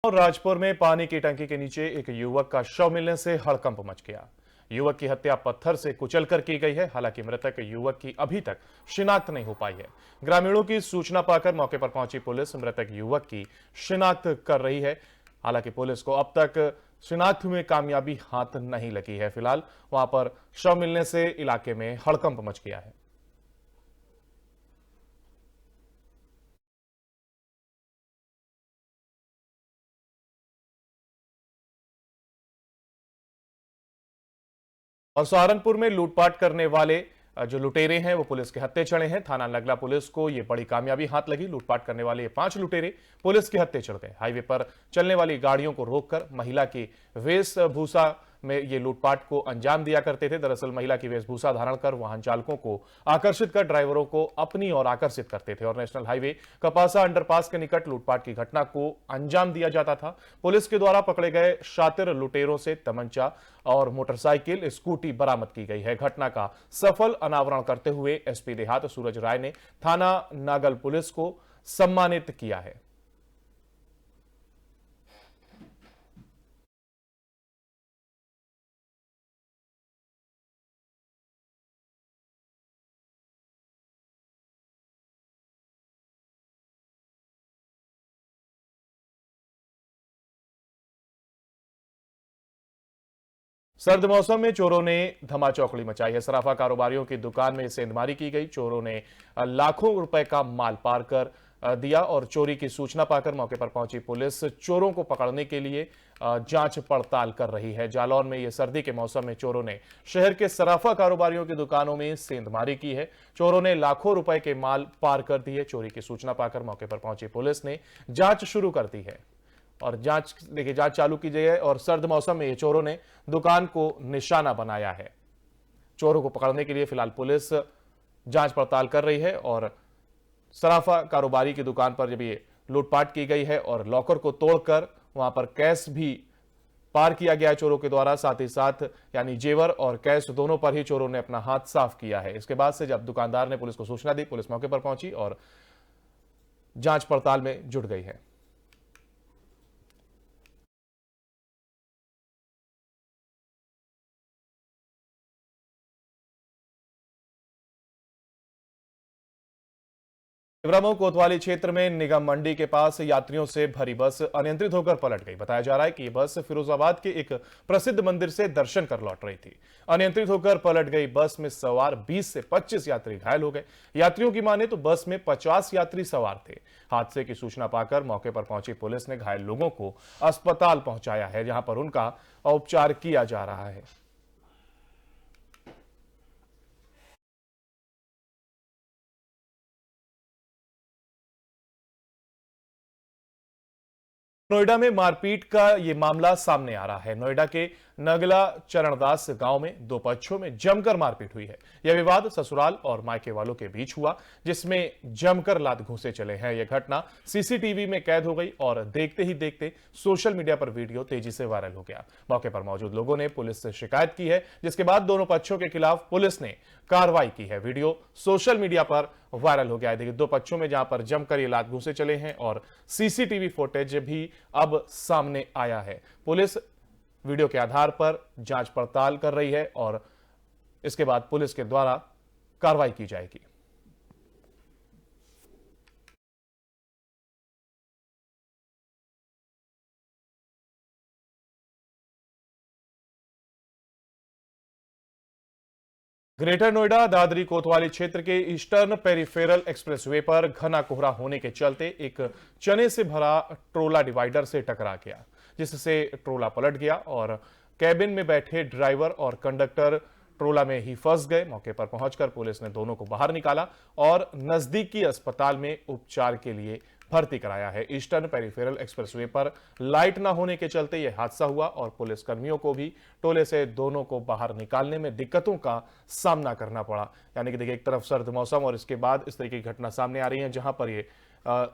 और राजपुर में पानी की टंकी के नीचे एक युवक का शव मिलने से हड़कंप मच गया। युवक की हत्या पत्थर से कुचलकर की गई है। हालांकि मृतक युवक की अभी तक शिनाख्त नहीं हो पाई है। ग्रामीणों की सूचना पाकर मौके पर पहुंची पुलिस मृतक युवक की शिनाख्त कर रही है। हालांकि पुलिस को अब तक शिनाख्त में कामयाबी हाथ नहीं लगी है। फिलहाल वहां पर शव मिलने से इलाके में हड़कंप मच गया है। और सहारनपुर में लूटपाट करने वाले जो लुटेरे हैं वो पुलिस के हत्थे चढ़े हैं। थाना नगला पुलिस को ये बड़ी कामयाबी हाथ लगी। लूटपाट करने वाले ये 5 लुटेरे पुलिस के हत्थे चढ़ गए। हाईवे पर चलने वाली गाड़ियों को रोककर महिला की वेशभूषा में ये लूटपाट को अंजाम दिया करते थे। दरअसल महिला की वेशभूषा धारण कर वाहन चालकों को आकर्षित कर ड्राइवरों को अपनी ओर आकर्षित करते थे और नेशनल हाईवे कपासा अंडरपास के निकट लूटपाट की घटना को अंजाम दिया जाता था। पुलिस के द्वारा पकड़े गए शातिर लुटेरों से तमंचा और मोटरसाइकिल स्कूटी बरामद की गई है। घटना का सफल अनावरण करते हुए एसपी देहात सूरज राय ने थाना नागल पुलिस को सम्मानित किया है। सर्द मौसम में चोरों ने धमाचौकड़ी मचाई है। सराफा कारोबारियों की दुकान में सेंधमारी की गई। चोरों ने लाखों रुपए का माल पार कर दिया और चोरी की सूचना पाकर मौके पर पहुंची पुलिस चोरों को पकड़ने के लिए जांच पड़ताल कर रही है। जालौन में ये सर्दी के मौसम में चोरों ने शहर के सराफा कारोबारियों की दुकानों में सेंधमारी की है। चोरों ने लाखों रुपए के माल पार कर दिए। चोरी की सूचना पाकर मौके पर पहुंची पुलिस ने जांच शुरू कर दी है और जांच चालू की गई है। और सर्द मौसम में ये चोरों ने दुकान को निशाना बनाया है। चोरों को पकड़ने के लिए फिलहाल पुलिस जांच पड़ताल कर रही है और सराफा कारोबारी की दुकान पर जब ये लूटपाट की गई है और लॉकर को तोड़कर वहां पर कैश भी पार किया गया चोरों के द्वारा। साथ ही साथ यानी जेवर और कैश दोनों पर ही चोरों ने अपना हाथ साफ किया है। इसके बाद से जब दुकानदार ने पुलिस को सूचना दी, पुलिस मौके पर पहुंची और जांच पड़ताल में जुट गई है। इब्राहिमो कोतवाली क्षेत्र में निगम मंडी के पास यात्रियों से भरी बस अनियंत्रित होकर पलट गई। बताया जा रहा है कि यह बस फिरोजाबाद के एक प्रसिद्ध मंदिर से दर्शन कर लौट रही थी। अनियंत्रित होकर पलट गई बस में सवार 20 से 25 यात्री घायल हो गए। यात्रियों की माने तो बस में 50 यात्री सवार थे। हादसे की सूचना पाकर मौके पर पहुंची पुलिस ने घायल लोगों को अस्पताल पहुंचाया है, जहां पर उनका उपचार किया जा रहा है। नोएडा में मारपीट का यह मामला सामने आ रहा है। नोएडा के नगला चरणदास गांव में 2 पक्षों में जमकर मारपीट हुई है। यह विवाद ससुराल और मायके वालों के बीच हुआ, जिसमें जमकर लात घूंसे चले हैं। यह घटना सीसीटीवी में कैद हो गई और देखते ही देखते सोशल मीडिया पर वीडियो तेजी से वायरल हो गया। मौके पर मौजूद लोगों ने पुलिस से शिकायत की है, जिसके बाद दोनों पक्षों के खिलाफ पुलिस ने कार्रवाई की है। वीडियो सोशल मीडिया पर वायरल हो गया है। देखिए, 2 पक्षों में जहां पर जमकर ये लात घूंसे चले हैं और सीसीटीवी फुटेज भी अब सामने आया है। पुलिस वीडियो के आधार पर जांच पड़ताल कर रही है और इसके बाद पुलिस के द्वारा कार्रवाई की जाएगी। ग्रेटर नोएडा दादरी कोतवाली क्षेत्र के ईस्टर्न पेरिफेरल एक्सप्रेसवे पर घना कोहरा होने के चलते एक चने से भरा ट्रोला डिवाइडर से टकरा गया, जिससे ट्रोला पलट गया और कैबिन में बैठे ड्राइवर और कंडक्टर ट्रोला में ही फंस गए। मौके पर पहुंचकर पुलिस ने दोनों को बाहर निकाला और नजदीकी अस्पताल में उपचार के लिए भर्ती कराया है। ईस्टर्न पेरिफेरल एक्सप्रेसवे पर लाइट न होने के चलते यह हादसा हुआ और पुलिस कर्मियों को भी टोले से दोनों को बाहर निकालने में दिक्कतों का सामना करना पड़ा। यानी कि देखिए, एक तरफ सर्द मौसम और इसके बाद इस तरीके की घटना सामने आ रही है, जहां पर ये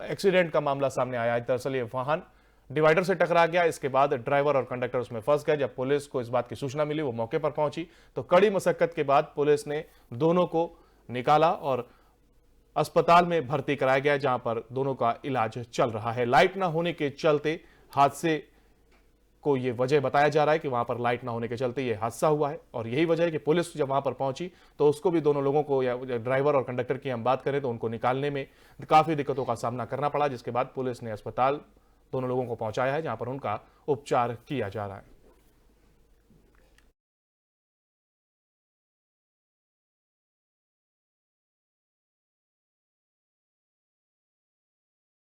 एक्सीडेंट का मामला सामने आया है। दरअसल ये वाहन डिवाइडर से टकरा गया। इसके बाद ड्राइवर और कंडक्टर उसमें फंस गए। जब पुलिस को इस बात की सूचना मिली, वो मौके पर पहुंची तो कड़ी मशक्कत के बाद पुलिस ने दोनों को निकाला और अस्पताल में भर्ती कराया गया, जहां पर दोनों का इलाज चल रहा है। लाइट ना होने के चलते हादसे को ये वजह बताया जा रहा है कि वहां पर लाइट ना होने के चलते ये हादसा हुआ है और यही वजह है कि पुलिस जब वहां पर पहुंची तो उसको भी दोनों लोगों को या ड्राइवर और कंडक्टर की हम बात करें तो उनको निकालने में काफी दिक्कतों का सामना करना पड़ा, जिसके बाद पुलिस ने अस्पताल दोनों लोगों को पहुंचाया है जहां पर उनका उपचार किया जा रहा है।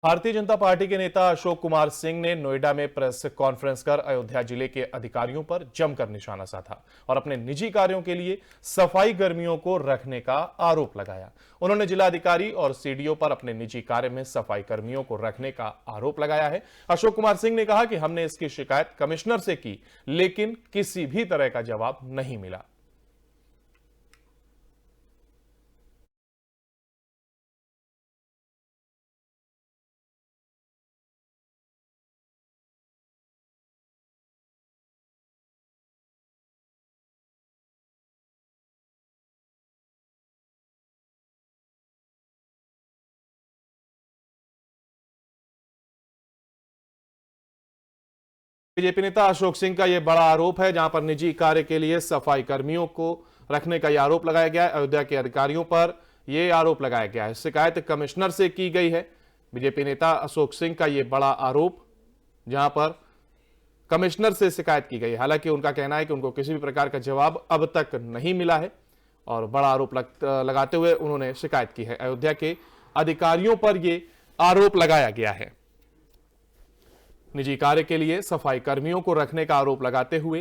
भारतीय जनता पार्टी के नेता अशोक कुमार सिंह ने नोएडा में प्रेस कॉन्फ्रेंस कर अयोध्या जिले के अधिकारियों पर जमकर निशाना साधा और अपने निजी कार्यों के लिए सफाई कर्मियों को रखने का आरोप लगाया। उन्होंने जिलाधिकारी और सीडीओ पर अपने निजी कार्य में सफाई कर्मियों को रखने का आरोप लगाया है। अशोक कुमार सिंह ने कहा कि हमने इसकी शिकायत कमिश्नर से की, लेकिन किसी भी तरह का जवाब नहीं मिला। बीजेपी नेता अशोक सिंह का यह बड़ा आरोप है, जहां पर निजी कार्य के लिए सफाई कर्मियों को रखने का यह आरोप लगाया गया है। अयोध्या के अधिकारियों पर यह आरोप लगाया गया है, शिकायत कमिश्नर से की गई है। बीजेपी नेता अशोक सिंह का यह बड़ा आरोप, जहां पर कमिश्नर से शिकायत की गई। हालांकि उनका कहना है कि उनको किसी भी प्रकार का जवाब अब तक नहीं मिला है और बड़ा आरोप लगाते हुए उन्होंने शिकायत की है। अयोध्या के अधिकारियों पर यह आरोप लगाया गया है। निजी कार्य के लिए सफाई कर्मियों को रखने का आरोप लगाते हुए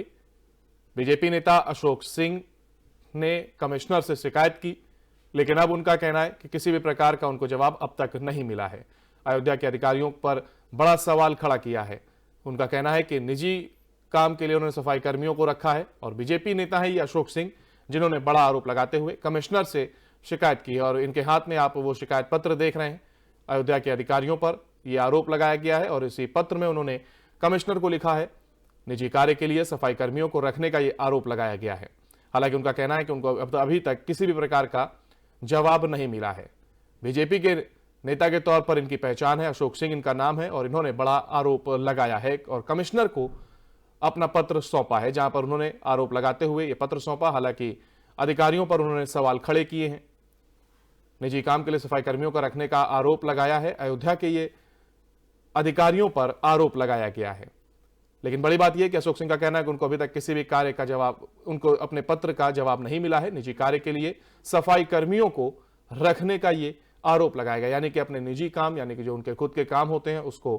बीजेपी नेता अशोक सिंह ने कमिश्नर से शिकायत की, लेकिन अब उनका कहना है कि किसी भी प्रकार का उनको जवाब अब तक नहीं मिला है। अयोध्या के अधिकारियों पर बड़ा सवाल खड़ा किया है। उनका कहना है कि निजी काम के लिए उन्होंने सफाई कर्मियों को रखा है और बीजेपी नेता है ये अशोक सिंह, जिन्होंने बड़ा आरोप लगाते हुए कमिश्नर से शिकायत की है और इनके हाथ में आप वो शिकायत पत्र देख रहे हैं। अयोध्या के अधिकारियों पर यह आरोप लगाया गया है और इसी पत्र में उन्होंने कमिश्नर को लिखा है। निजी कार्य के लिए सफाई कर्मियों को रखने का यह आरोप लगाया गया है। हालांकि उनका कहना है कि उनको अभी तक किसी भी प्रकार का जवाब नहीं मिला है। बीजेपी के नेता के तौर पर इनकी पहचान है, अशोक सिंह इनका नाम है और इन्होंने बड़ा आरोप लगाया है और कमिश्नर को अपना पत्र सौंपा है, जहां पर उन्होंने आरोप लगाते हुए यह पत्र सौंपा। हालांकि अधिकारियों पर उन्होंने सवाल खड़े किए हैं। निजी काम के लिए सफाई कर्मियों का रखने का आरोप लगाया है। अयोध्या के ये अधिकारियों पर आरोप लगाया गया है, लेकिन बड़ी बात यह कि अशोक सिंह का कहना है कि उनको अभी तक किसी भी कार्य का जवाब, उनको अपने पत्र का जवाब नहीं मिला है। निजी कार्य के लिए सफाई कर्मियों को रखने का ये आरोप लगाया गया, यानी कि अपने निजी काम, यानी कि जो उनके खुद के काम होते हैं उसको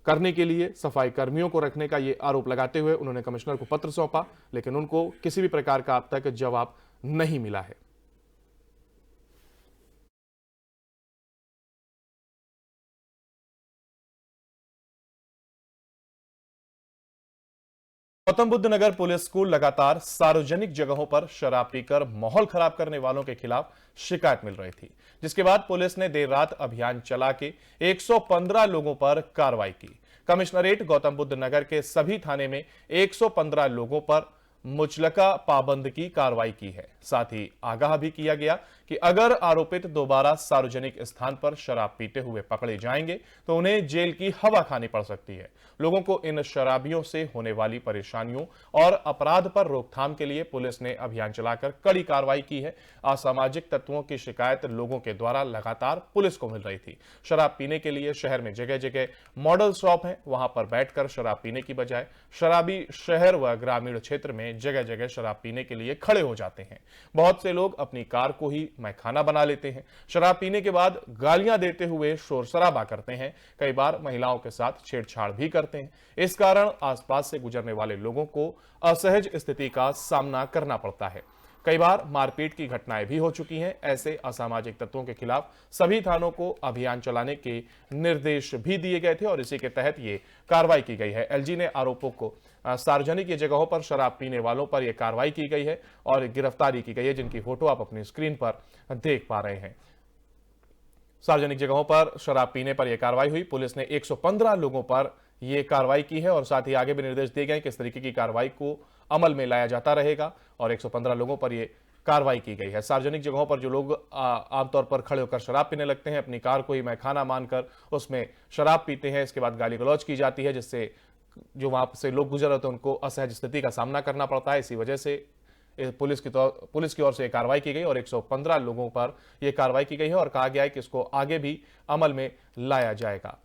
करने के लिए सफाई कर्मियों को रखने का ये आरोप लगाते हुए उन्होंने कमिश्नर को पत्र सौंपा, लेकिन उनको किसी भी प्रकार का अब तक जवाब नहीं मिला है। गौतम बुद्ध नगर पुलिस को लगातार सार्वजनिक जगहों पर शराब पीकर माहौल खराब करने वालों के खिलाफ शिकायत मिल रही थी, जिसके बाद पुलिस ने देर रात अभियान चला के 115 लोगों पर कार्रवाई की। कमिश्नरेट गौतम बुद्ध नगर के सभी थाने में 115 लोगों पर मुचलका पाबंद की कार्रवाई की है। साथ ही आगाह भी किया गया कि अगर आरोपित दोबारा सार्वजनिक स्थान पर शराब पीते हुए पकड़े जाएंगे तो उन्हें जेल की हवा खानी पड़ सकती है। लोगों को इन शराबियों से होने वाली परेशानियों और अपराध पर रोकथाम के लिए पुलिस ने अभियान चलाकर कड़ी कार्रवाई की है। असामाजिक तत्वों की शिकायत लोगों के द्वारा लगातार पुलिस को मिल रही थी। शराब पीने के लिए शहर में जगह जगह मॉडल शॉप हैं, वहां पर बैठकर शराब पीने की बजाय शराबी शहर व ग्रामीण क्षेत्र में जगह जगह शराब पीने के लिए खड़े हो जाते हैं। बहुत से लोग अपनी कार को ही मैखाना बना लेते हैं। शराब पीने के बाद गालियां देते हुए शोर शराबा करते हैं। कई बार महिलाओं के साथ छेड़छाड़ भी करते हैं। इस कारण आसपास से गुजरने वाले लोगों को असहज स्थिति का सामना करना पड़ता है। कई बार मारपीट की घटनाएं भी हो चुकी हैं। ऐसे असामाजिक तत्वों के खिलाफ सभी थानों को अभियान चलाने के निर्देश भी दिए गए थे और इसी के तहत ये कार्रवाई की गई है। एलजी ने आरोपों को सार्वजनिक जगहों पर शराब पीने वालों पर यह कार्रवाई की गई है और गिरफ्तारी की गई है, जिनकी फोटो आप अपनी स्क्रीन पर देख पा रहे हैं। सार्वजनिक जगहों पर शराब पीने पर यह कार्रवाई हुई। पुलिस ने 115 लोगों पर यह कार्रवाई की है और साथ ही आगे भी निर्देश दिए गए कि इस तरीके की कार्रवाई को अमल में लाया जाता रहेगा और 115 लोगों पर यह कार्रवाई की गई है। सार्वजनिक जगहों पर जो लोग आमतौर पर खड़े होकर शराब पीने लगते हैं, अपनी कार को ही मैखाना मानकर उसमें शराब पीते हैं, इसके बाद गाली गलौज की जाती है, जिससे जो वहां से लोग गुजर रहे थे उनको असहज स्थिति का सामना करना पड़ता है। इसी वजह से पुलिस की ओर से कार्रवाई की गई और 115 लोगों पर यह कार्रवाई की गई है और कहा गया है कि इसको आगे भी अमल में लाया जाएगा।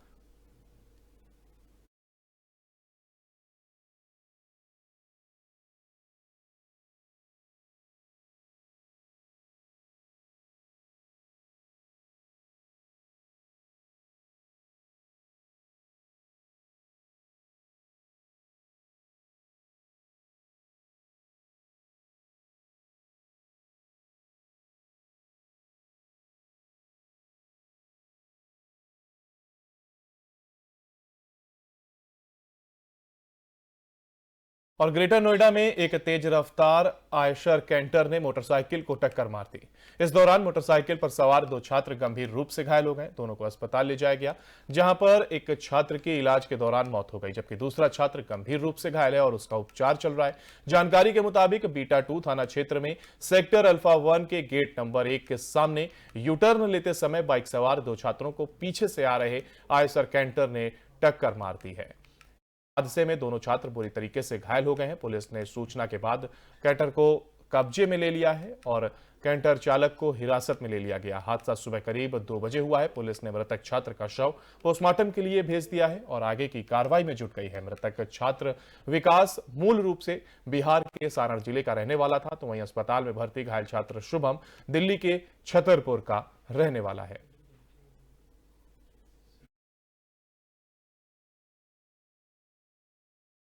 और ग्रेटर नोएडा में एक तेज रफ्तार आयशर कैंटर ने मोटरसाइकिल को टक्कर मार दी। इस दौरान मोटरसाइकिल पर सवार दो छात्र गंभीर रूप से घायल हो गए। दोनों को अस्पताल ले जाया गया, जहां पर एक छात्र की इलाज के दौरान मौत हो गई, जबकि दूसरा छात्र गंभीर रूप से घायल है और उसका उपचार चल रहा है। जानकारी के मुताबिक बीटा 2 थाना क्षेत्र में सेक्टर अल्फा 1 के गेट नंबर 1 के सामने यूटर्न लेते समय बाइक सवार दो छात्रों को पीछे से आ रहे आयशर कैंटर ने टक्कर मार दी है। हादसे में दोनों छात्र बुरी तरीके से घायल हो गए हैं। पुलिस ने सूचना के बाद कैंटर को कब्जे में ले लिया है और कैंटर चालक को हिरासत में ले लिया गया। हादसा सुबह करीब 2 बजे हुआ है। पुलिस ने मृतक छात्र का शव पोस्टमार्टम के लिए भेज दिया है और आगे की कार्रवाई में जुट गई है। मृतक छात्र विकास मूल रूप से बिहार के सारण जिले का रहने वाला था, तो वहीं अस्पताल में भर्ती घायल छात्र शुभम दिल्ली के छतरपुर का रहने वाला है।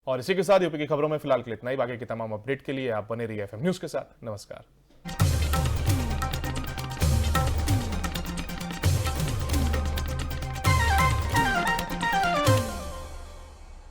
और इसी के साथ यूपी की खबरों में फिलहाल के लिए इतना ही। बाकी की तमाम अपडेट के लिए आप बने रहिए एफएम न्यूज के साथ। नमस्कार।